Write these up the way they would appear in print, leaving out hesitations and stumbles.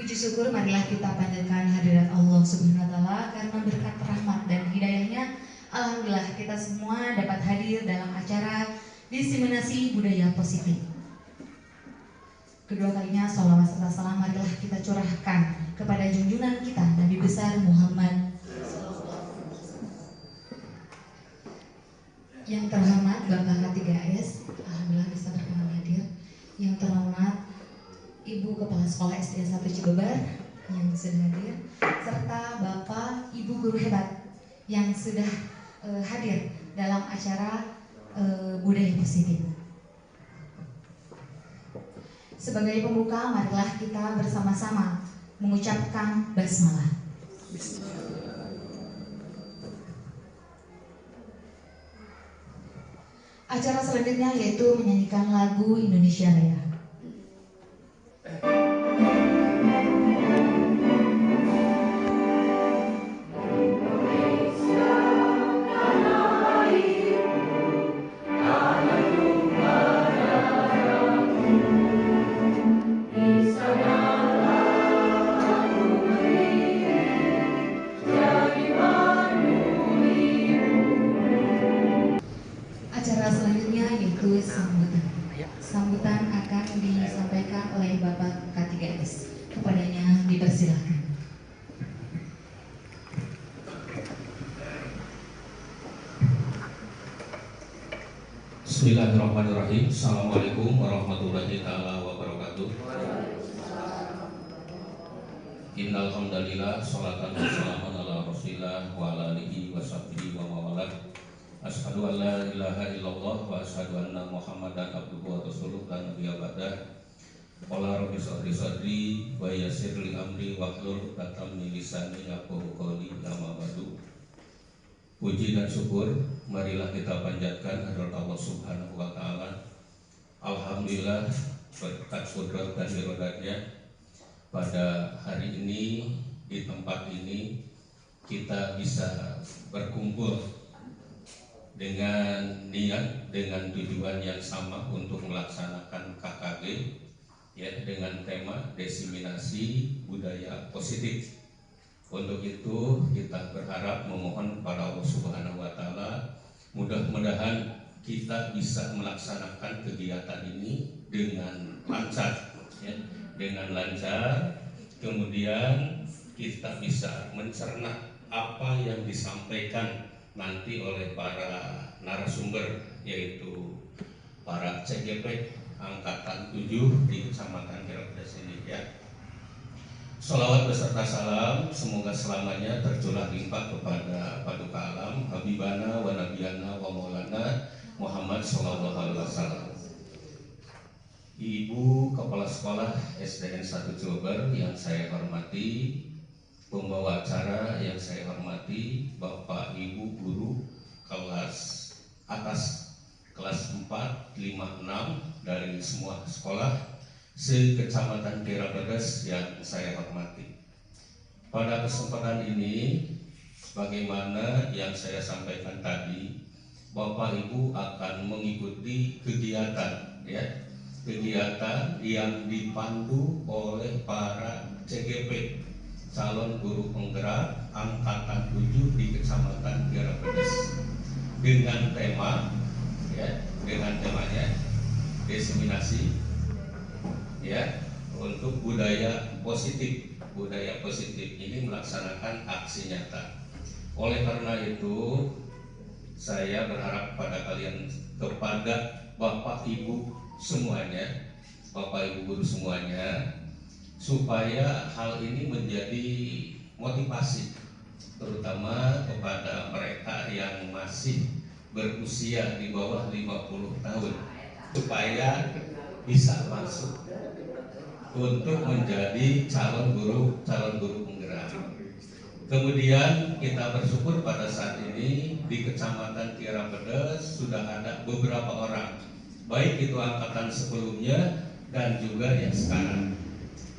Puji syukur marilah kita panjatkan hadirat Allah Subhanahu wa taala karena berkat rahmat dan hidayahnya alhamdulillah kita semua dapat hadir dalam acara diseminasi budaya positif. Kedua kalinya sholawat serta salam marilah kita curahkan kepada junjungan kita Nabi besar Muhammad. Yang terhormat Bapak K3S, alhamdulillah bisa berkenan hadir. Yang terhormat Ibu Kepala Sekolah SD 1 Cibeber yang sudah hadir, serta Bapak Ibu guru hebat yang sudah hadir dalam acara budaya positif. Sebagai pembuka, marilah kita bersama-sama mengucapkan basmalah. Acara selanjutnya yaitu menyanyikan lagu Indonesia Raya. Sambutan akan disampaikan oleh Bapak K3S. Kepadanya dipersilakan. Bismillahirrahmanirrahim. Assalamualaikum warahmatullahi taala wabarakatuh. Innal hamdalillah sholatan wassalamun ala Rasulillah wa ala alihi wa sahbihi wa mawalah. Asyhadu an la ilaha illallah wa asyhadu anna Muhammadan abduhu wa rasuluh la nabiyya ba'dah. Qala rabbi shrah sadri wa yassir li amri wahlul 'uqdatam min lisani yafqahu qawli. Amma ba'du. Puji dan syukur marilah kita panjatkan hadirat Allah Subhanahu wa taala. Alhamdulillah berkat kudrat dan irodatnya pada hari ini di tempat ini kita bisa berkumpul dengan niat, dengan tujuan yang sama untuk melaksanakan KKG ya, dengan tema diseminasi budaya positif. Untuk itu kita berharap memohon kepada Allah Subhanahu wa taala mudah-mudahan kita bisa melaksanakan kegiatan ini dengan lancar ya, dengan lancar, kemudian kita bisa mencerna apa yang disampaikan nanti oleh para narasumber, yaitu para CGP angkatan 7 di Kecamatan Kirapedes ini ya. Sholawat beserta salam semoga selamanya tercurah limpah kepada Paduka Alam Habibana wa Nabiyana wa Maulana Muhammad sallallahu alaihi wasallam. Ibu Kepala Sekolah SDN 1 Cibeber yang saya hormati, pembawa acara yang saya hormati, Bapak Ibu guru kelas atas kelas 4, 5, 6 dari semua sekolah se-Kecamatan Kirapedes yang saya hormati. Pada kesempatan ini, sebagaimana yang saya sampaikan tadi, Bapak Ibu akan mengikuti kegiatan ya, kegiatan yang dipandu oleh para CGP, calon guru penggerak angkatan 7 di Kecamatan Kirapedes, dengan tema ya, dengan temanya diseminasi ya untuk budaya positif. Budaya positif ini melaksanakan aksi nyata. Oleh karena itu saya berharap kepada kalian, kepada Bapak Ibu semuanya, Bapak Ibu guru semuanya, supaya hal ini menjadi motivasi terutama kepada mereka yang masih berusia di bawah 50 tahun supaya bisa masuk untuk menjadi calon guru penggerak. Kemudian kita bersyukur pada saat ini di Kecamatan Kirapedes sudah ada beberapa orang, baik itu angkatan sebelumnya dan juga yang sekarang.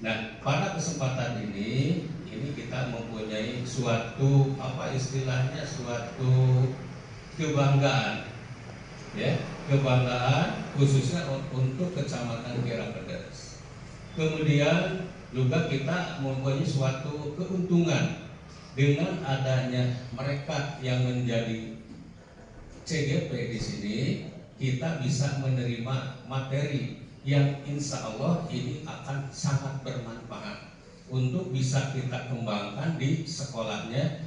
Nah, pada kesempatan ini kita mempunyai suatu istilahnya suatu kebanggaan, ya, kebanggaan khususnya untuk Kecamatan Kirapedes. Kemudian juga kita mempunyai suatu keuntungan dengan adanya mereka yang menjadi CGP di sini. Kita bisa menerima materi yang insya Allah ini akan sangat bermanfaat untuk bisa kita kembangkan di sekolahnya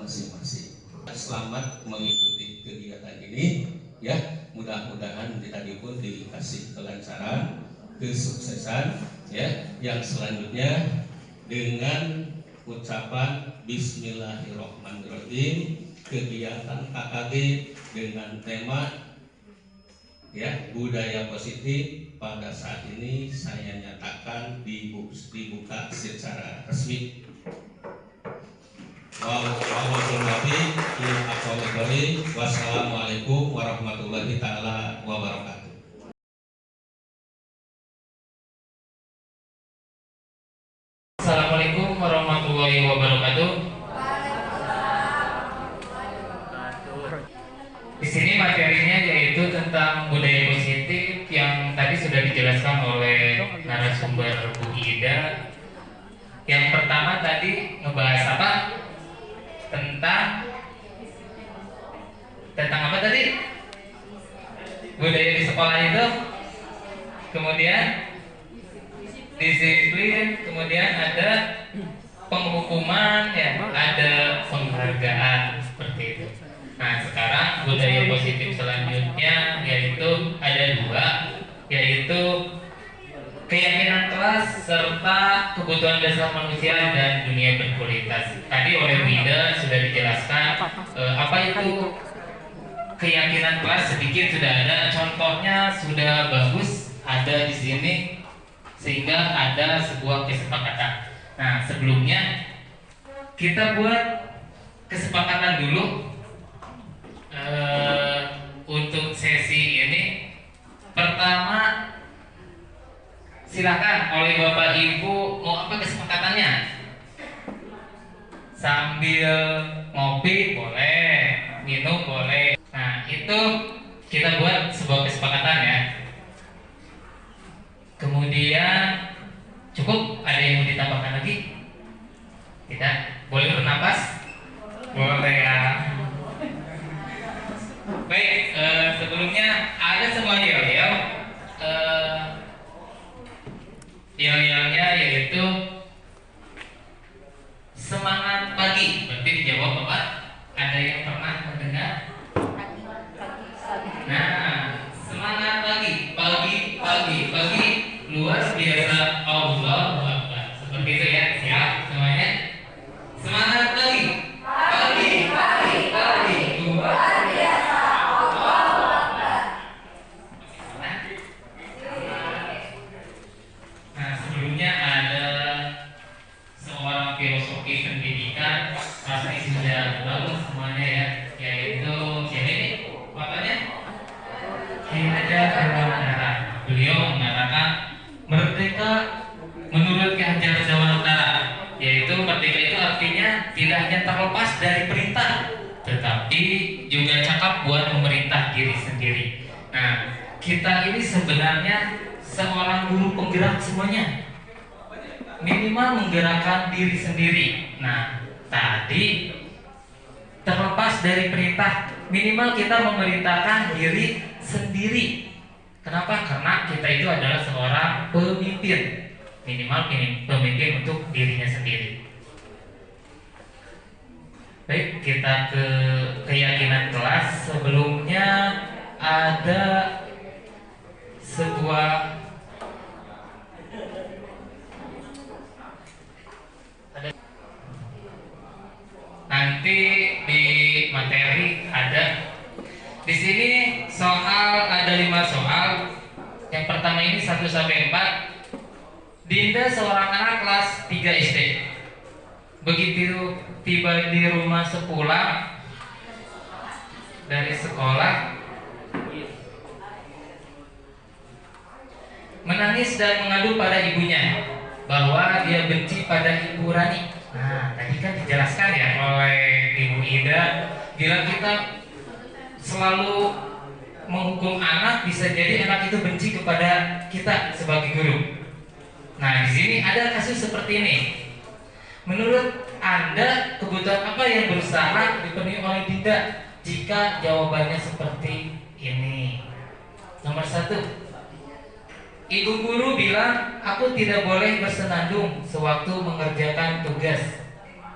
masing-masing. Selamat mengikuti kegiatan ini ya, mudah-mudahan tadi pun dikasih kelancaran, kesuksesan ya. Yang selanjutnya dengan ucapan Bismillahirrahmanirrahim, kegiatan KKG dengan tema ya budaya positif pada saat ini saya nyatakan dibuka secara resmi. Wassalamualaikum warahmatullahi taala wabarakatuh. Assalamualaikum warahmatullahi wabarakatuh. Di sini materinya yaitu tentang budaya positif yang tadi sudah dijelaskan oleh narasumber Bu Ida. Yang pertama tadi ngebahas apa? Tentang apa tadi? Budaya di sekolah itu. Kemudian disiplin, kemudian ada penghukuman, ya, ada penghargaan seperti itu. Nah, sekarang budaya positif selanjutnya yaitu ada dua, yaitu keyakinan kelas serta kebutuhan dasar manusia dan dunia berkualitas. Tadi oleh Wida sudah dijelaskan apa itu keyakinan kelas, sedikit sudah ada contohnya, sudah bagus ada di sini sehingga ada sebuah kesepakatan. Nah, sebelumnya kita buat kesepakatan dulu untuk sesi ini. Pertama, silakan oleh Bapak Ibu mau apa kesepakatannya? Sambil ngopi boleh, minum boleh. Nah, itu kita buat sebuah kesepakatan ya. Kemudian cukup, ada yang mau ditambahkan lagi? Tidak? Boleh bernapas? Boleh ya. Baik, sebelumnya ada sebuah yel-yel. Yel-yelnya yaitu semangat pagi. Berarti dijawab Bapak. Ada yang pernah mendengar? Nah, semangat pagi, pagi luar biasa, Allahu Akbar. Seperti itu ya, siap semuanya. Semangat pagi, luar biasa, Allahu Akbar. Nah, sebelumnya ada seorang filosofi pendidikan, pasti sudah bagus semuanya ya, yaitu siapa ini? Bapaknya? Beliau mengatakan merdeka menurut Ki Hajar Dewantara, yaitu merdeka itu artinya tidak hanya terlepas dari perintah, tetapi juga cakap buat memerintah diri sendiri. Nah, kita ini sebenarnya seorang guru penggerak semuanya, minimal menggerakkan diri sendiri. Nah, tadi terlepas dari perintah, minimal kita memerintahkan diri sendiri. Kenapa? Karena kita itu adalah seorang pemimpin, minimal pemimpin untuk dirinya sendiri. Baik, kita ke keyakinan kelas. Sebelumnya ada sebuah nanti di materi ada di sini soal, ada 5 soal. Yang pertama ini 1 sampai 4. Dinda seorang anak kelas 3 SD. Begitu tiba di rumah sepulang dari sekolah, menangis dan mengadu pada ibunya bahwa dia benci pada Ibu Rani. Nah, tadi kan dijelaskan ya oleh Ibu Ida, bila kita selalu menghukum anak, bisa jadi anak itu benci kepada kita sebagai guru. Nah, di sini ada kasus seperti ini. Menurut Anda, kebutuhan apa yang berusaha dipenuhi oleh Dinda jika jawabannya seperti ini? Nomor 1, ibu guru bilang aku tidak boleh bersenandung sewaktu mengerjakan tugas.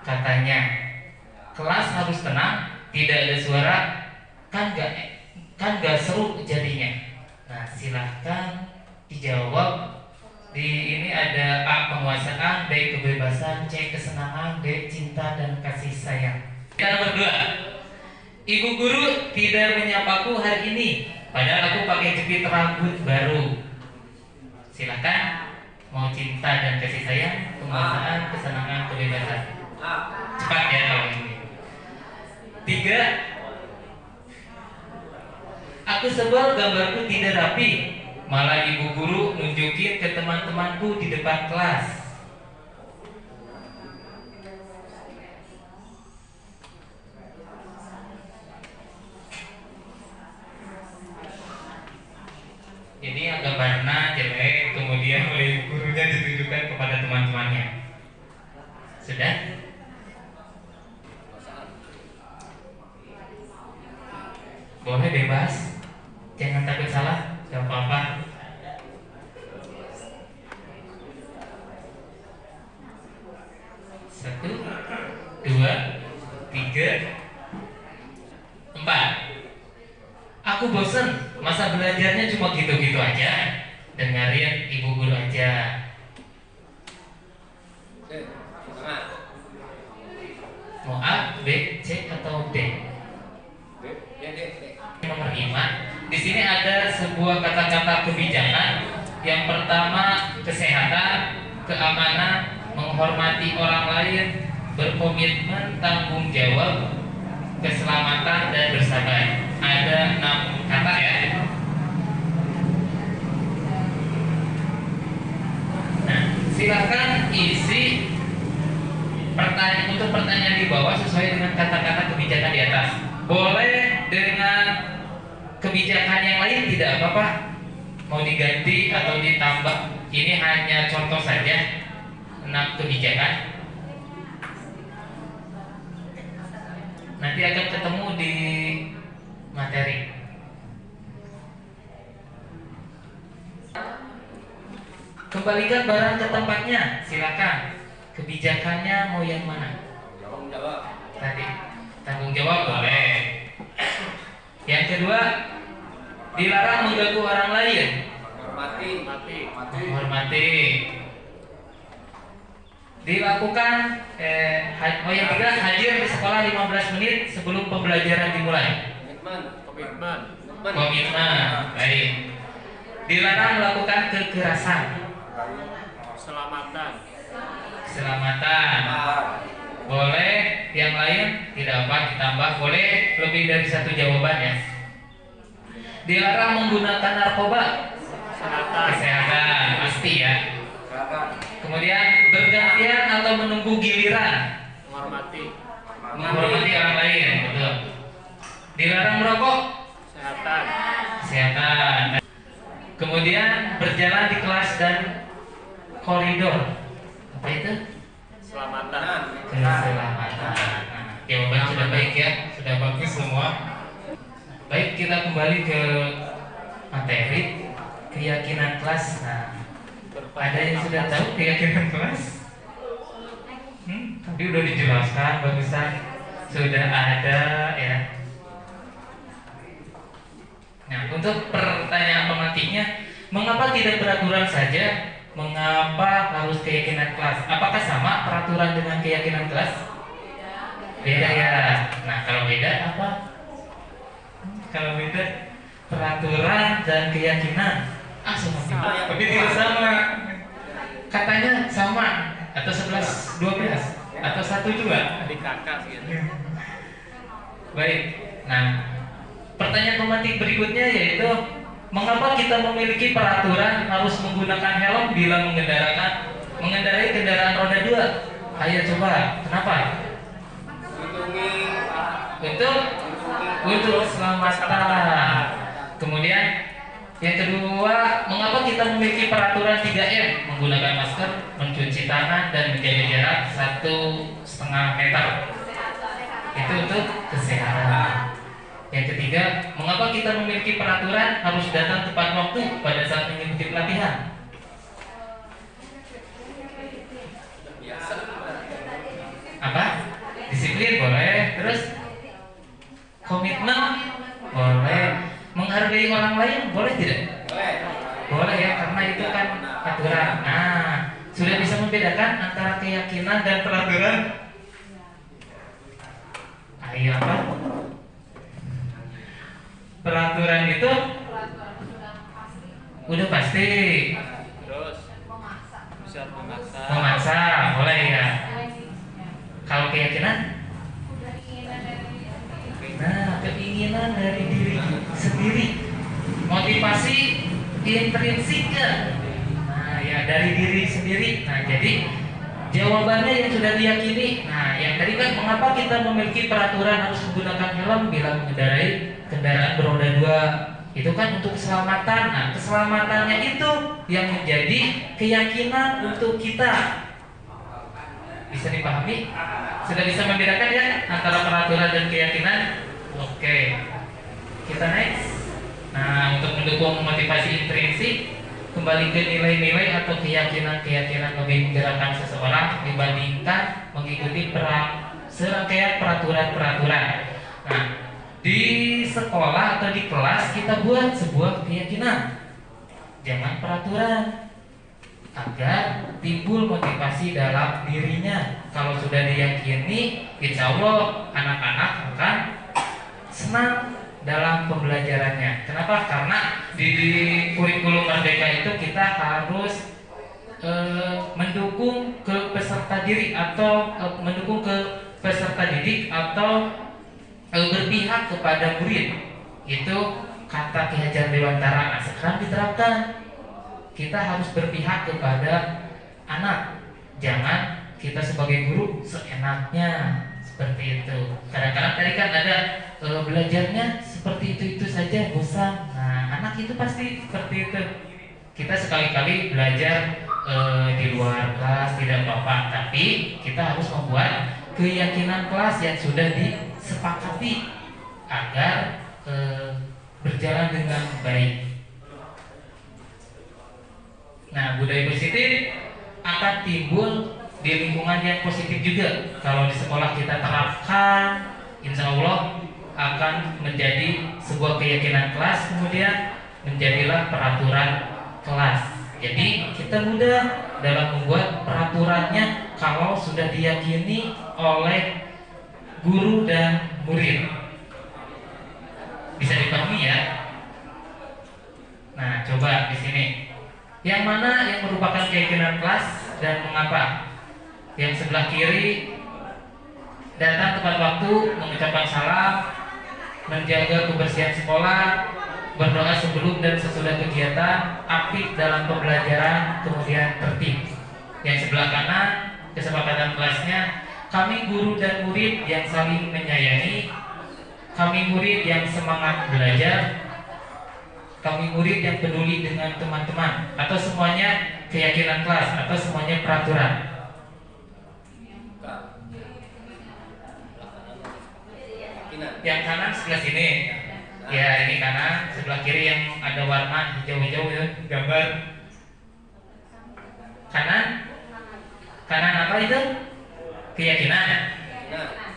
Katanya, kelas harus tenang, tidak ada suara, kan gak seru jadinya. Nah, silahkan dijawab. Di ini ada A, penguasaan, B, kebebasan, C, kesenangan, D, cinta dan kasih sayang. Kita nomor 2, ibu guru tidak menyapaku hari ini, padahal aku pakai jepit rambut baru. Silahkan, mau cinta dan kasih sayang, penguasaan, kesenangan, kebebasan. Cepat ya kalau ini. 3, aku sebel gambarku tidak rapi, malah ibu guru nunjukin ke teman-temanku di depan kelas. Jadi yang gambarnya jelek, kemudian oleh ibu gurunya ditunjukkan kepada teman-temannya. Sudah? Boleh bebas, jangan takut salah. Gak apa-apa. 1, 2, 3, 4. Aku bosen, masa belajarnya cuma gitu-gitu aja. Dengerin ibu guru aja. Mau A, B, C atau D? Nomor 5. Di sini ada sebuah kata-kata kebijakan. Yang pertama, kesehatan, keamanan, menghormati orang lain, berkomitmen, tanggung jawab, keselamatan dan bersabar. Ada 6 kata ya. Nah, silakan isi pertanyaan di bawah sesuai dengan kata-kata kebijakan di atas. Boleh dengan kebijakan yang lain tidak apa-apa, mau diganti atau ditambah. Ini hanya contoh saja 6 kebijakan. Nanti akan ketemu di materi. Kembalikan barang ke tempatnya, silakan. Kebijakannya mau yang mana? Tanggung jawab. Tadi tanggung jawab boleh. Yang kedua, dilarang mengganggu orang lain. Menghormati. Dilakukan yang ketiga, hadir di sekolah 15 menit sebelum pembelajaran dimulai. Komitmen. Baik. Dilarang melakukan kekerasan. Keselamatan. Boleh yang lain tidak apa ditambah, boleh lebih dari 1 jawaban ya. Dilarang menggunakan narkoba. Kesehatan pasti ya. Kemudian bergantian atau menunggu giliran. Menghormati orang lain, betul. Dilarang merokok. Kesehatan. Kemudian berjalan di kelas dan koridor. Apa itu? Keselamatan. Jawaban sudah baik ya, sudah bagus semua. Baik, kita kembali ke materi keyakinan kelas. Nah, ada yang sudah tahu keyakinan kelas? Tapi udah dijelaskan bagusan, sudah ada ya. Nah, untuk pertanyaan pemantiknya, mengapa tidak peraturan saja? Mengapa harus keyakinan kelas? Apakah sama peraturan dengan keyakinan kelas? Beda ya. Nah, kalau beda apa? Kalau beda peraturan dan keyakinan sama. Tapi tidak sama. Katanya sama atau 11, 12 atau 1 juga. Adik kakak gitu. Baik. Nah, pertanyaan pemantik berikutnya yaitu mengapa kita memiliki peraturan harus menggunakan helm bila mengendarai kendaraan roda 2? Ayo coba, kenapa? Lindungi Untuk keselamatan. Kemudian Yang kedua, mengapa kita memiliki peraturan 3M, menggunakan masker, mencuci tangan, dan menjaga jarak 1,5 meter. Itu untuk kesehatan. Yang ketiga, mengapa kita memiliki peraturan harus datang tepat waktu pada saat mengikuti pelatihan? Apa? Disiplin boleh, terus komitmen boleh, menghargai orang lain boleh tidak? Boleh ya, karena itu kan aturan. Nah, sudah bisa membedakan antara keyakinan dan peraturan. Ayo apa? Peraturan itu udah pasti. Terus bisa memaksa. Memaksa boleh ya. Kalau keyakinan? Nah, keinginan dari diri sendiri. Motivasi intrinsik ya. Nah, ya dari diri sendiri. Nah, jadi jawabannya yang sudah diyakini. Nah, yang tadi kan mengapa kita memiliki peraturan harus menggunakan helm bila mengendarai kendaraan beroda 2? Itu kan untuk keselamatan. Nah, keselamatannya itu yang menjadi keyakinan untuk kita. Bisa dipahami? Sudah bisa membedakan ya antara peraturan dan keyakinan? Oke. Kita next. Nah, untuk mendukung motivasi intrinsik, kembali ke nilai-nilai atau keyakinan-keyakinan lebih menggerakkan seseorang dibandingkan mengikuti serangkaian peraturan-peraturan. Nah, di sekolah atau di kelas kita buat sebuah keyakinan, jangan peraturan, agar timbul motivasi dalam dirinya. Kalau sudah diyakini, insya Allah anak-anak akan senang dalam pembelajarannya. Kenapa? Karena di kurikulum Merdeka itu kita harus mendukung ke peserta diri atau mendukung ke peserta didik atau berpihak kepada murid. Itu kata Ki Hajar Dewantara. Nah, sekarang diterapkan. Kita harus berpihak kepada anak. Jangan kita sebagai guru seenaknya seperti itu. Kadang-kadang tadi kan ada belajarnya seperti itu saja, bosan. Nah, anak itu pasti seperti itu. Kita sekali-kali belajar di luar kelas tidak apa-apa, tapi kita harus membuat keyakinan kelas yang sudah disepakati agar berjalan dengan baik. Nah, budaya positif akan timbul di lingkungan yang positif juga. Kalau di sekolah kita terapkan, insya Allah akan menjadi sebuah keyakinan kelas, kemudian menjadilah peraturan kelas. Jadi kita mudah dalam membuat peraturannya kalau sudah diyakini oleh guru dan murid. Bisa dipahami ya? Nah, coba di sini. Yang mana yang merupakan keyakinan kelas dan mengapa? Yang sebelah kiri datang tepat waktu, mengucapkan salam, menjaga kebersihan sekolah, berdoa sebelum dan sesudah kegiatan, aktif dalam pembelajaran, kemudian tertib. Yang sebelah kanan, kesepakatan kelasnya, kami guru dan murid yang saling menyayangi, kami murid yang semangat belajar, kami murid yang peduli dengan teman-teman, atau semuanya keyakinan kelas, atau semuanya peraturan. Yang kanan sebelah sini. Ya, ini kanan, sebelah kiri yang ada warna hijau-hijau ya, gambar. Kanan? Kanan apa itu? Keyakinan.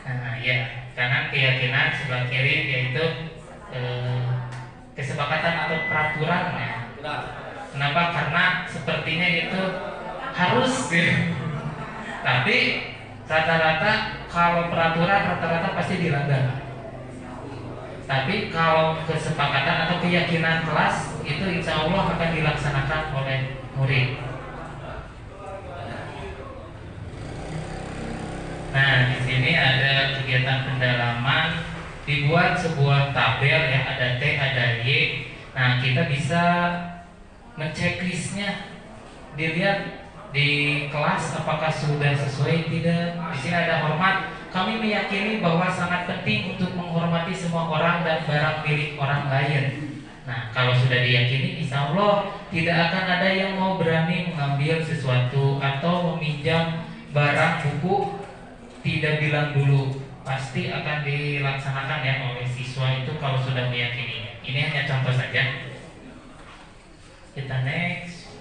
Nah, ya, kanan keyakinan, sebelah kiri yaitu kesepakatan atau peraturan ya. Kenapa? Karena sepertinya itu harus tapi rata-rata kalau peraturan rata-rata pasti dilanggar. Tapi kalau kesepakatan atau keyakinan kelas itu insya Allah akan dilaksanakan oleh murid. Nah, di sini ada kegiatan pendalaman, dibuat sebuah tabel ya, ada T, ada Y. Nah, kita bisa menceklisnya, dilihat di kelas apakah sudah sesuai tidak. Di sini ada hormat. Kami meyakini bahwa sangat penting untuk menghormati semua orang dan barang milik orang lain. Nah, kalau sudah diyakini, insya Allah tidak akan ada yang mau berani mengambil sesuatu atau meminjam barang buku tidak bilang dulu. Pasti akan dilaksanakan ya oleh siswa itu kalau sudah meyakini. Ini hanya contoh saja. Kita next.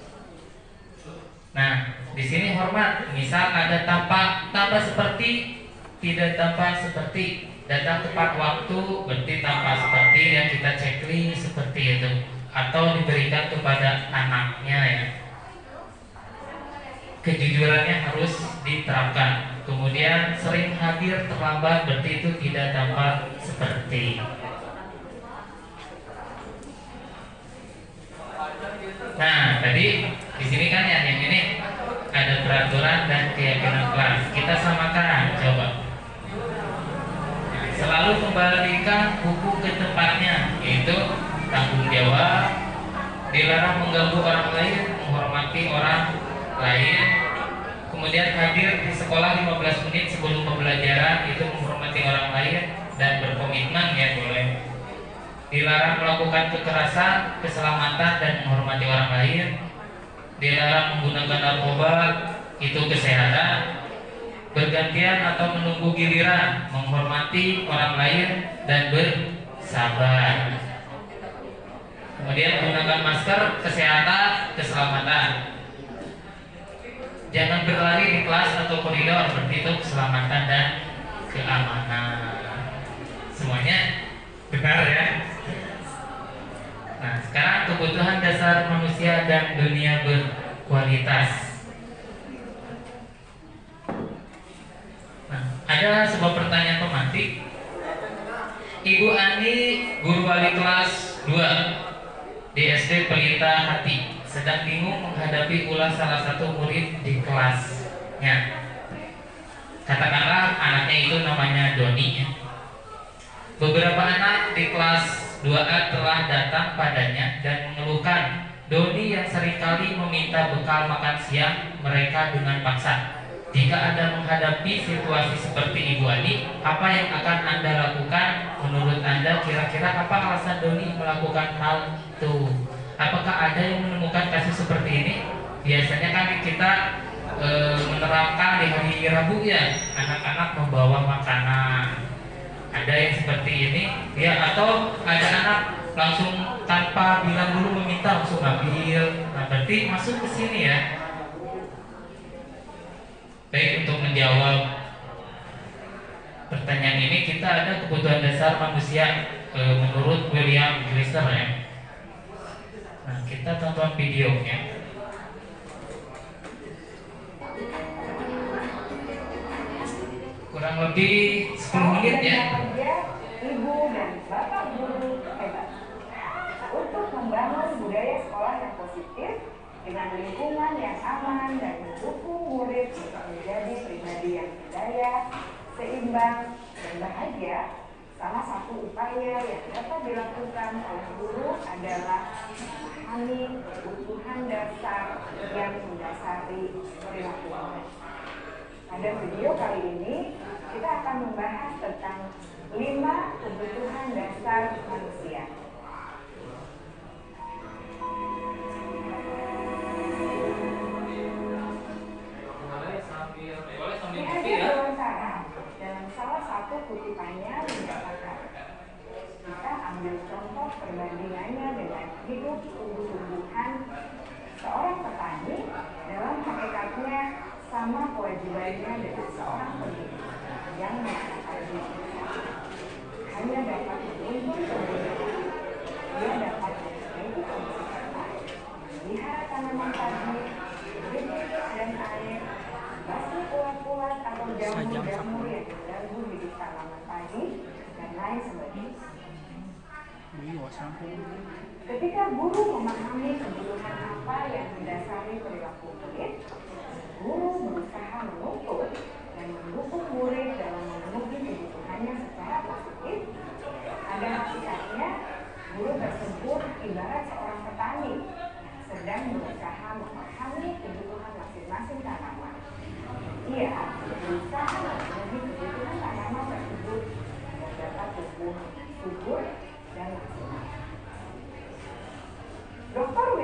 Nah, di sini hormat. Misal ada tanpa seperti, tidak tanpa seperti. Datang tepat waktu berarti tanpa seperti, yang kita checklist seperti itu, atau diberikan kepada anaknya ya. Kejujurannya harus diterapkan. Kemudian sering hadir terlambat berarti itu tidak tanpa seperti. Nah, tadi di sini kan ya, yang ini ada peraturan dan keyakinan kelas. Kita samakan coba. Selalu kembalikan buku ke tempatnya, yaitu tanggung jawab, dilarang mengganggu orang lain, menghormati orang lain, kemudian hadir di sekolah 15 menit sebelum pembelajaran, itu menghormati orang lain dan berkomitmen ya boleh. Dilarang melakukan kekerasan, keselamatan dan menghormati orang lain. Dilarang menggunakan narkoba, itu kesehatan. Bergantian atau menunggu giliran, menghormati orang lain dan bersabar. Kemudian gunakan masker, kesehatan, keselamatan. Jangan berlari di kelas atau koridor, seperti itu keselamatan dan keamanan. Semuanya benar ya. Nah, sekarang kebutuhan dasar manusia dan dunia berkualitas. Ada sebuah pertanyaan pemantik. Ibu Ani, guru wali kelas 2 di SD Pelita Hati, sedang bingung menghadapi ulah salah satu murid di kelasnya. Katakanlah anaknya itu namanya Doni. Beberapa anak di kelas 2A telah datang padanya dan mengeluhkan Doni yang seringkali meminta bekal makan siang mereka dengan paksa. Jika Anda menghadapi situasi seperti Ibu Ani, apa yang akan Anda lakukan? Menurut Anda, kira-kira apa alasan Doni melakukan hal itu? Apakah ada yang menemukan kasus seperti ini? Biasanya kan kita menerapkan di hari Rabu ya, anak-anak membawa makanan. Ada yang seperti ini, ya, atau ada anak langsung tanpa bilang dulu meminta langsung ambil. Nah, berarti masuk ke sini ya. Baik, untuk menjawab pertanyaan ini kita ada kebutuhan dasar manusia menurut William Glasser ya. Nah, kita tonton videonya. Kurang lebih 10 menit ya. Ibu dan bapak guru hebat untuk membangun budaya sekolah yang positif dengan lingkungan yang aman dan mendukung murid untuk menjadi pribadi yang berdaya, seimbang, dan bahagia. Salah satu upaya yang dapat dilakukan oleh guru adalah memahami kebutuhan dasar yang mendasari perilaku anak. Pada video kali ini, kita akan membahas tentang 5 kebutuhan dasar manusia. Di hasil wawancara, dalam salah satu kutipannya menyatakan, kita ambil contoh perbandingannya dengan hidup tumbuh-tumbuhan. Seorang petani dalam hakikatnya sama kewajibannya dengan seorang pemilik yang mengatakan hanya dapat menuntut kebenaran. Dia dapat memperbaiki kondisi tanah, melihara tanaman padi, bibit dan air, basuh ulat-ulat atau jamur-jamur yang mengganggu hidup tanaman padi, dan lain sebagainya. Ketika guru memahami kebutuhan apa yang mendasari perilaku murid, guru berusaha menuntut dan mendukung murid dalam memenuhi kebutuhannya secara positif. Pada hakikatnya, guru tersebut ibarat seorang petani yang sedang berusaha memahami kebutuhan masing-masing tanaman. Ia berusaha memenuhi kebutuhan tanaman tersebut agar dapat tumbuh subur dan maksimal.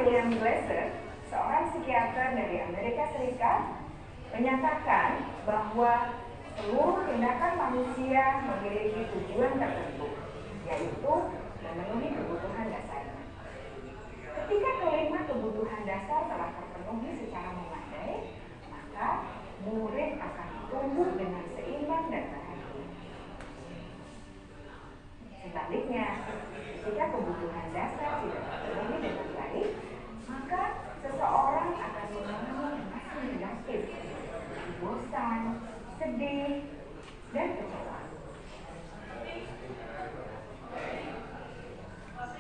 William Glasser, seorang psikiater dari Amerika Serikat, menyatakan bahwa seluruh tindakan manusia memiliki tujuan tertentu, yaitu memenuhi kebutuhan dasarnya. Ketika kelima kebutuhan dasar telah terpenuhi secara memadai, maka murid akan tumbuh dengan seimbang dan bahagia. Sebaliknya, jika kebutuhan dasar tidak terpenuhi dengan baik, maka seseorang akan mengalami rasa negatif, bosan, sedih, dan kecewa.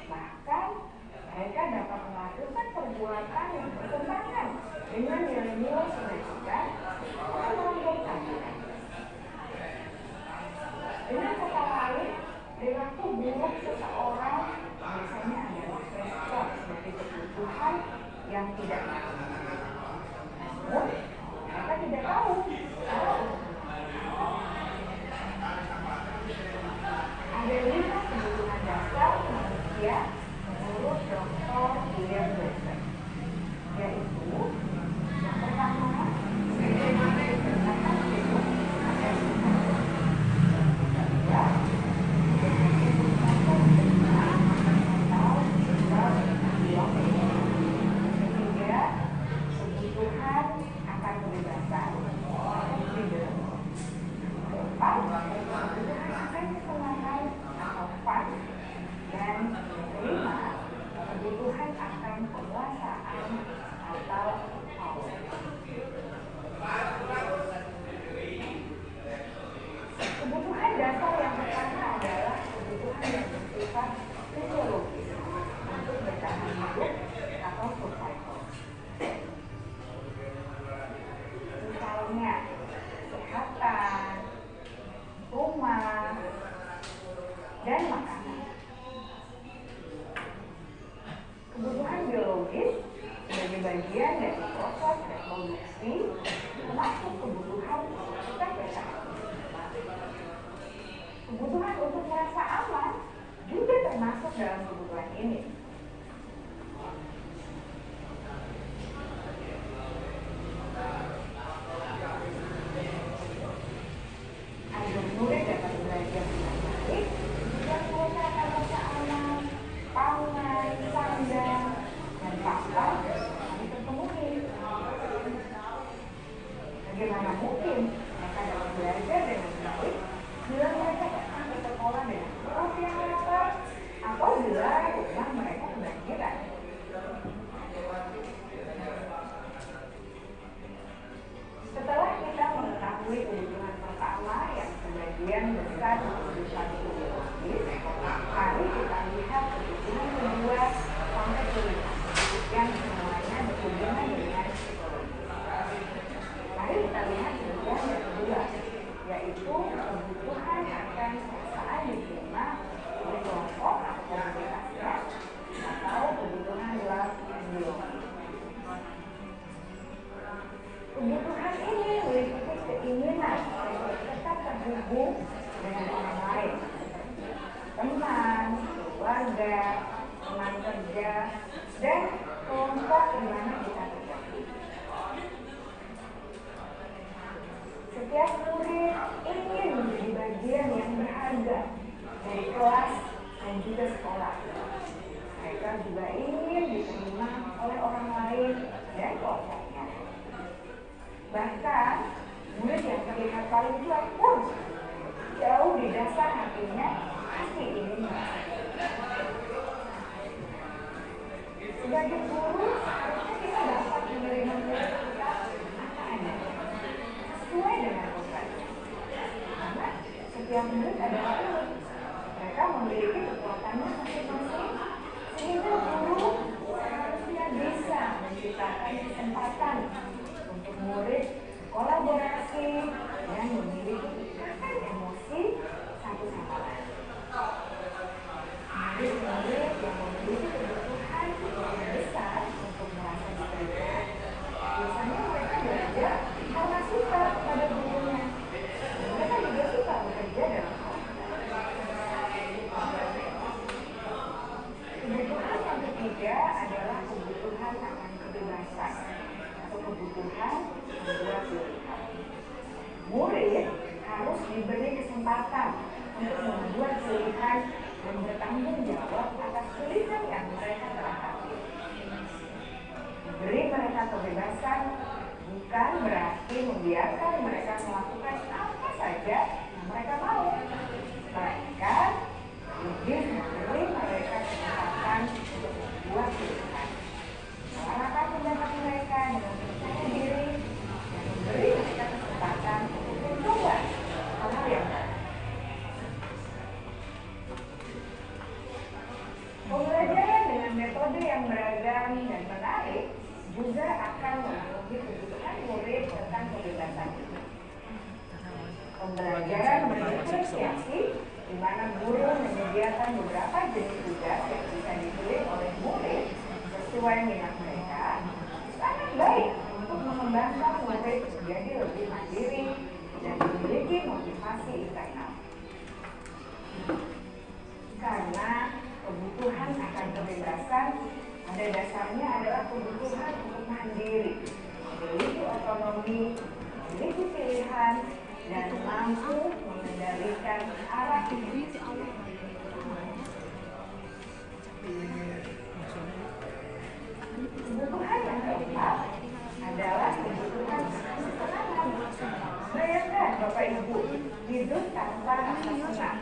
Bahkan, mereka dapat melakukan perbuatan yang bertentangan dengan nilai-nilai kebajikan atau melanggar aturan. Dengan kata lain, perilaku buruk seseorang biasanya adalah respons dari kebutuhan yang tidak nyata. Namun, mereka tidak tahu cara untuk ada 5 kebutuhan dasar manusia menurut Dr. William Glasser, yaitu yang pertama, bagaimana dikerjakan hidup agar berhasil. Yang kedua, ketiga, kebutuhan akan kebebasan atau freedom. Keempat, kebutuhan akan kesenangan atau fun. Dan kelima, kebutuhan akan kekuasaan atau power. Kebutuhan dasar yang pertama adalah kebutuhan yang bersifat fisiologis untuk bertahan hidup atau survival. Misalnya, kesehatan, rumah, dan makanan. Kebutuhan biologis sebagai bagian dari proses reproduksi termasuk kebutuhan untuk bertahan. Kebutuhan untuk merasa aman juga termasuk dalam kebutuhan ini. Agar murid dapat belajar dengan baik, yang mereka akan merasa aman, pangan, sandang, dan papan harus terpenuhi. Bagaimana mungkin mereka dapat belajar dengan baik bila mereka datang ke sekolah dengan perut yang lapar atau bila rumah mereka kebanjiran? Setelah kita mengetahui kebutuhan pertama yang sebagian besar kebutuhan biologis, mari kita lihat kebutuhan kedua sampai kelima yang semuanya berhubungan dengan psikologi. Mari kita lihat kebutuhan yang kedua, yaitu kebutuhan akan perasaan diterima oleh kelompok atau komunitasnya atau kebutuhan love and belonging. Kebutuhan ini meliputi keinginan untuk tetap terhubung dengan orang lain, teman, keluarga, teman kerja, dan kelompok di mana kita terjadi. Setiap murid ingin menjadi bagian yang berharga dari kelas dan juga sekolah. Mereka juga ingin diterima oleh orang lain dan kelompoknya. Bahkan, murid yang terlihat paling cuek pun jauh di dasar hatinya pasti ingin merasa. Sebagai guru, seharusnya kita dapat menerima murid kita apa adanya, sesuai dengan kodratnya. Karena setiap murid adalah unik. Mereka memiliki kekuatannya masing-masing, sehingga guru seharusnya bisa menciptakan kesempatan untuk murid kolaborasi dan memiliki ikatan emosi satu sama lain. Murid-murid yang memiliki kebutuhan yang besar untuk merasa diterima, biasanya mereka belajar karena suka pada gurunya. Mereka juga suka bekerja dalam kelompok. Kebutuhan yang ketiga adalah kebutuhan Murid harus diberi kesempatan untuk membuat pilihan dan bertanggung jawab atas pilihan yang mereka telah ambil. Beri mereka kebebasan bukan berarti membiarkan mereka melakukan apa saja yang mereka mau. Melainkan lebih memberi mereka kesempatan untuk membuat pilihan. Menyuarakan pendapat mereka dengan percaya diri dan memberi mereka kesempatan untuk mencoba hal yang baru. Pembelajaran dengan metode yang beragam dan menarik juga akan memenuhi kebutuhan murid tentang kebebasan ini. Pembelajaran berdiferensiasi di mana guru menyediakan beberapa jenis tugas yang bisa dipilih oleh murid sesuai minat mereka sangat baik untuk mengembangkan murid menjadi lebih mandiri dan memiliki motivasi internal. Karena kebutuhan akan kebebasan pada dasarnya adalah kebutuhan untuk mandiri, memiliki otonomi, memiliki pilihan, dan mampu mengendalikan arah hidup. Kebutuhan yang keempat adalah kebutuhan kesenangan. Bayangkan Bapak Ibu hidup tanpa rasa senang,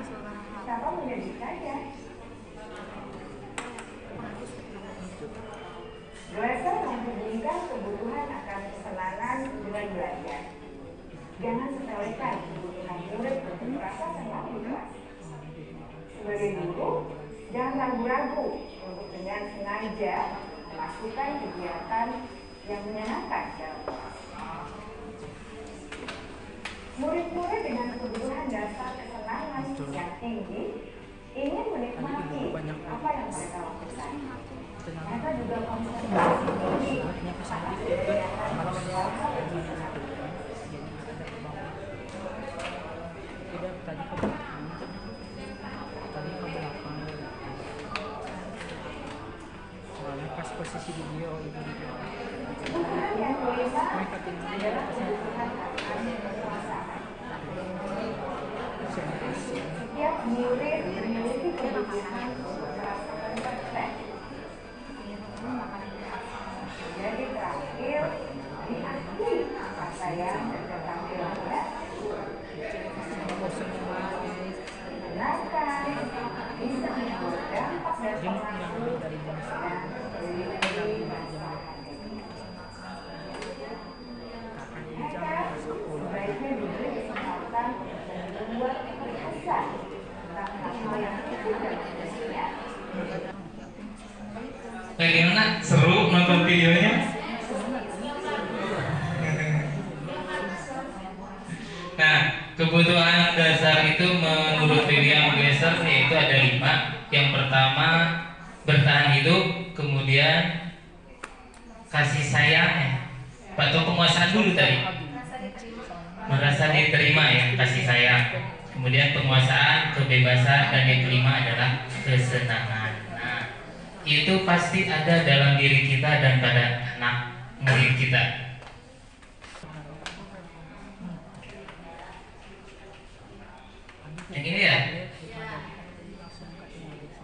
siapa menjadikannya? Glasser menghubungkan kebutuhan akan kesenangan dengan belajar. Jangan sepelekan kebutuhan murid untuk merasa senang di kelas. Sebagai guru, jangan ragu-ragu untuk dengan sengaja melakukan kegiatan yang menyenangkan dalam kelas. Murid-murid dengan kebutuhan dasar kesenangan yang tinggi ingin menikmati apa yang mereka lakukan. Mereka juga konsentrasi tinggi saat kegiatan hal-hal yang menyenangkan. Pas posisi video itu Kebutuhan yang kelima adalah kebutuhan akan kekuasaan. Setiap murid memiliki kebutuhan untuk merasakan perfect. Jadi terakhir diakui capaian dan keterampilannya. Menyenangkan, bisa membuat dampak dan pengaruh dan memiliki masalah. Mereka sebaiknya diberi kesempatan dan membuat perhiasan tentang hal-hal yang itu dan jenisnya. Bagaimana? Seru nonton videonya? Nah, kebutuhan dasar itu menurut William Glasser yaitu ada 5. Yang pertama bertahan hidup, kemudian kasih sayang, atau penguasaan dulu tadi, merasa diterima ya, kasih sayang, kemudian penguasaan, kebebasan, dan yang kelima adalah kesenangan. Nah, itu pasti ada dalam diri kita dan pada anak murid kita. Yang ini ya.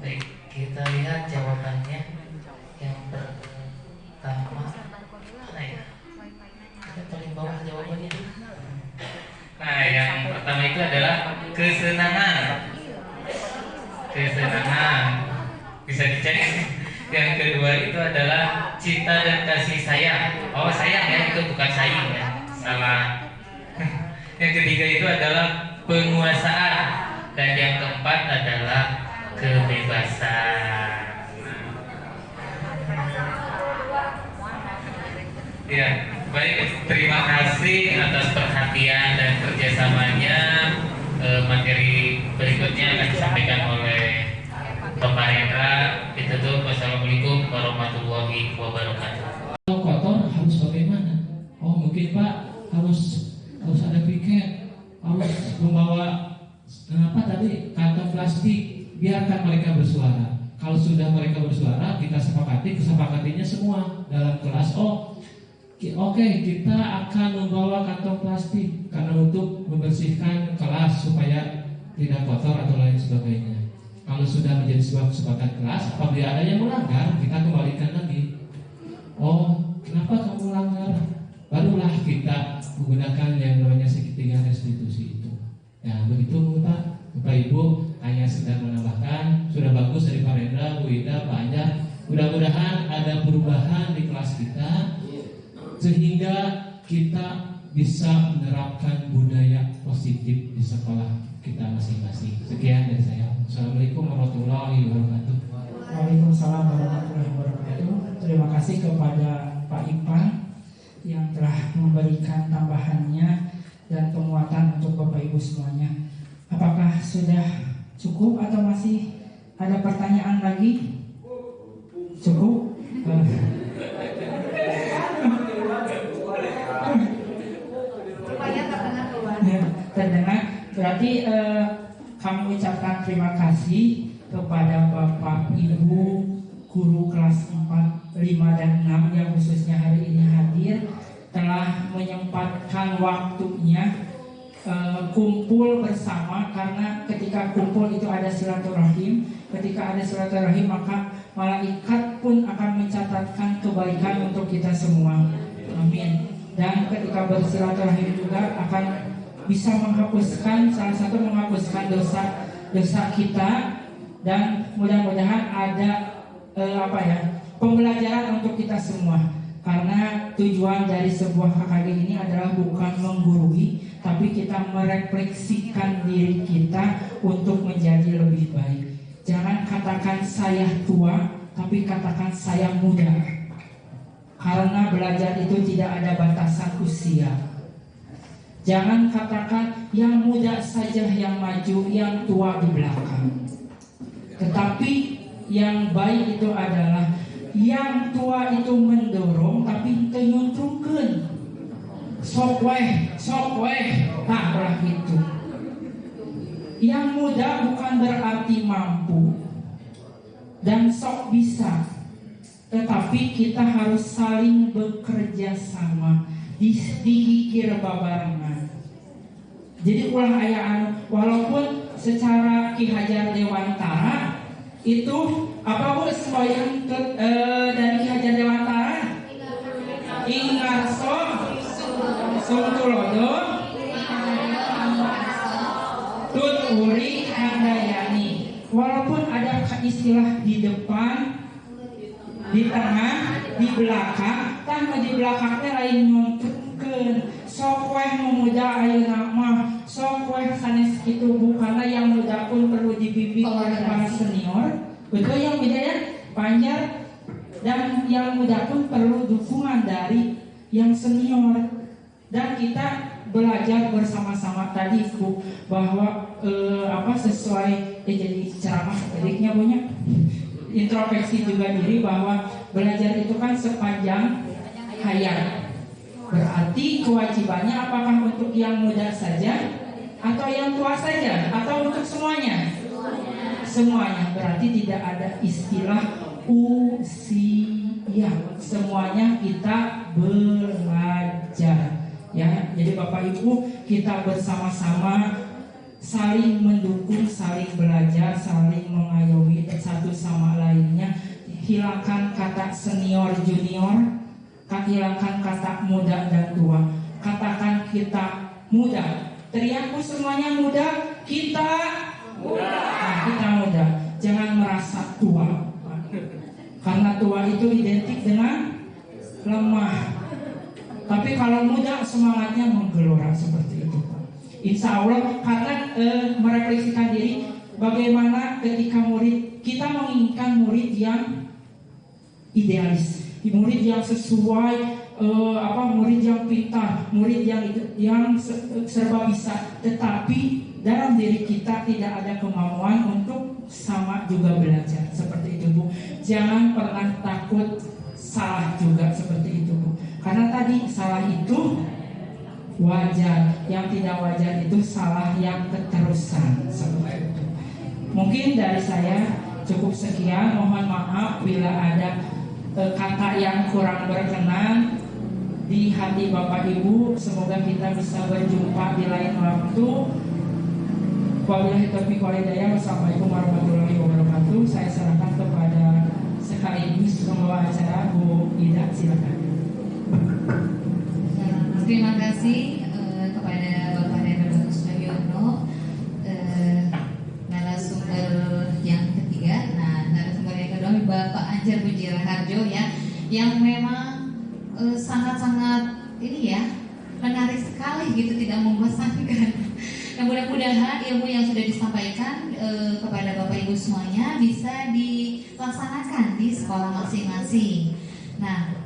Baik, kita lihat jawabannya. Yang pertama mana ya? Yang paling bawah jawabannya. Nah, yang pertama itu adalah kesenangan. Kesenangan bisa dicek. Yang kedua itu adalah cinta dan kasih sayang. Oh, sayang ya, itu bukan saing ya, salah. Yang ketiga itu adalah penguasaan, dan yang keempat adalah kebebasan. Ya, baik, terima kasih atas perhatian dan kerjasamanya. Materi berikutnya akan disampaikan oleh Bapak Rendra. Ditutup. Wassalamualaikum warahmatullahi wabarakatuh. Kalau kotor harus bagaimana? Oh, mungkin Pak harus ada piket, harus membawa kantong plastik. Biarkan mereka bersuara. Kalau sudah mereka bersuara, kita kesepakatinya semua dalam kelas. Oke, kita akan membawa kantong plastik karena untuk tidak kotor atau lain sebagainya. Kalau sudah menjadi sebuah kesepakatan kelas, apabila ada yang melanggar, kita kembalikan lagi. Oh, kenapa kamu melanggar? Barulah kita menggunakan yang namanya segitiga restitusi itu. Ya, begitu Bapak Ibu, hanya sekedar menambahkan. Sudah bagus dari Pak Rendra, Bu Ida, Pak Anjar. Mudah-mudahan ada perubahan di kelas kita, sehingga kita bisa menerapkan budaya positif di sekolah kita masing-masing. Sekian dari saya. Assalamualaikum warahmatullahi wabarakatuh. Waalaikumsalam warahmatullahi wabarakatuh. Terima kasih kepada Pak Ipan yang telah memberikan tambahannya dan penguatan untuk Bapak Ibu semuanya. Apakah sudah cukup atau masih ada pertanyaan lagi? Cukup? Supaya terdengar. Terdengar. Berarti kami ucapkan terima kasih kepada Bapak Ibu guru kelas 4, 5, dan 6 yang khususnya hari ini hadir, telah menyempatkan waktunya kumpul bersama, karena ketika kumpul itu ada silaturahim. Ketika ada silaturahim maka malaikat pun akan mencatatkan kebaikan untuk kita semua. Amin. Dan ketika bersilaturahim juga akan bisa menghapuskan, salah satu menghapuskan dosa kita, dan mudah-mudahan ada pembelajaran untuk kita semua. Karena tujuan dari sebuah KKG ini adalah bukan menggurui, tapi kita merefleksikan diri kita untuk menjadi lebih baik. Jangan katakan saya tua, tapi katakan saya muda. Karena belajar itu tidak ada batasan usia. Jangan katakan yang muda saja yang maju, yang tua di belakang. Tetapi yang baik itu adalah yang tua itu mendorong tapi nyuntrungkeun. Sok weh, nah itu. Yang muda bukan berarti mampu dan sok bisa, tetapi kita harus saling bekerja sama, dihikir babarengan. Jadi ulah ayaan, walaupun secara Ki Hajar Dewantara itu apa Bu semboyan dari Ki Hajar Dewantara? Ingarso Sungtulodo Tuturi Handayani. Walaupun ada istilah di depan, di tengah, di belakang, tanpa di belakangnya lain nyuntukkeun. Sok weh memuja ayeuna mah, sok weh sanes kitu Bu, karena yang muda pun perlu dibimbing oleh para senior. Betul yang bidaya Panjar, dan yang muda pun perlu dukungan dari yang senior. Dan kita belajar bersama-sama tadi Bu, bahwa sesuai jadi ceramah tadinya punya introspeksi juga diri, bahwa belajar itu kan sepanjang hayat. Berarti kewajibannya apakah untuk yang muda saja atau yang tua saja atau untuk semuanya? Semuanya. Berarti tidak ada istilah usia. Semuanya kita belajar. Ya, jadi Bapak Ibu, kita bersama-sama saling mendukung, saling belajar, saling mengayomi satu sama lainnya. Hilangkan kata senior junior, hilangkan kata muda dan tua. Katakan kita muda. Teriakku semuanya muda, kita muda. Nah, kita muda. Jangan merasa tua. Karena tua itu identik dengan lemah. Tapi kalau muda semangatnya menggelora seperti itu. Insya Allah, karena merefleksikan diri, bagaimana ketika kita menginginkan murid yang idealis, murid yang sesuai, murid yang pintar, murid yang serba bisa. Tetapi dalam diri kita tidak ada kemauan untuk sama juga belajar. Seperti itu Bu. Jangan pernah takut salah juga, seperti itu Bu. Karena tadi salah itu wajar, yang tidak wajar itu salah yang keterusan, seperti itu. Mungkin dari saya cukup sekian. Mohon maaf bila ada kata yang kurang berkenan di hati Bapak Ibu. Semoga kita bisa berjumpa di lain waktu. Wabillahi taufiq wal hidayah. Wassalamualaikum warahmatullahi wabarakatuh. Saya serahkan kepada sekaligus pembawa acara Bu Ida, silakan. Terima kasih kepada Bapak Dr. Sugiono, narasumber yang ketiga. Nah, narasumber yang kedua Bapak Anjar Puji Raharjo ya, yang memang sangat-sangat ini ya, menarik sekali gitu, tidak membosankan. Nah, mudah-mudahan ilmu yang sudah disampaikan kepada Bapak Ibu semuanya bisa dilaksanakan di sekolah masing-masing. Nah,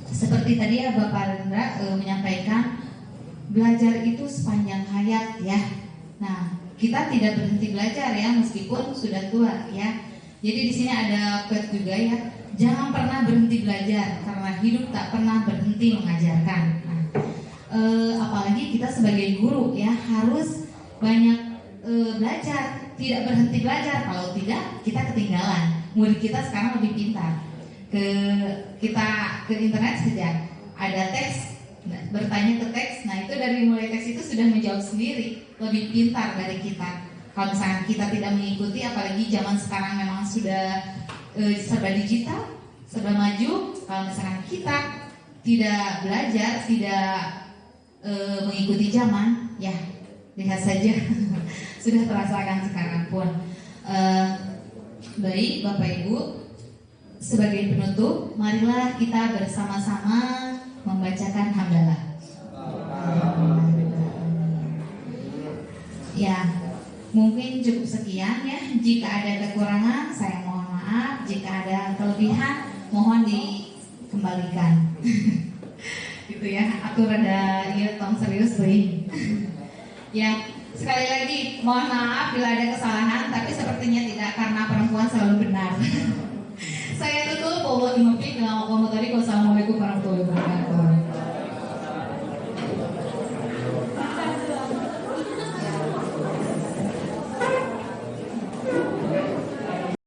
seperti tadi ya Bapak Rendra menyampaikan, belajar itu sepanjang hayat ya. Nah, kita tidak berhenti belajar ya meskipun sudah tua ya. Jadi di sini ada quote juga ya, jangan pernah berhenti belajar karena hidup tak pernah berhenti mengajarkan. Nah, apalagi kita sebagai guru ya harus banyak belajar, tidak berhenti belajar. Kalau tidak, kita ketinggalan. Murid kita sekarang lebih pintar. Kita ke internet saja ada teks, bertanya ke teks. Nah itu dari mulai teks itu sudah menjawab sendiri, lebih pintar dari kita. Kalau misalnya kita tidak mengikuti, apalagi zaman sekarang memang sudah serba digital, serba maju. Kalau misalnya kita tidak belajar, tidak mengikuti zaman, ya lihat saja sudah terasakan sekarang pun. Baik Bapak Ibu, sebagai penutup, marilah kita bersama-sama membacakan hamdalah. Ya, mungkin cukup sekian ya. Jika ada kekurangan, saya mohon maaf. Jika ada kelebihan, mohon dikembalikan. Gitu ya. Aku rada tong serius tuh. Ya, sekali lagi mohon maaf bila ada kesalahan, tapi sepertinya tidak, karena perempuan selalu benar. Saya tutup. Wassalamualaikum warahmatullahi wabarakatuh.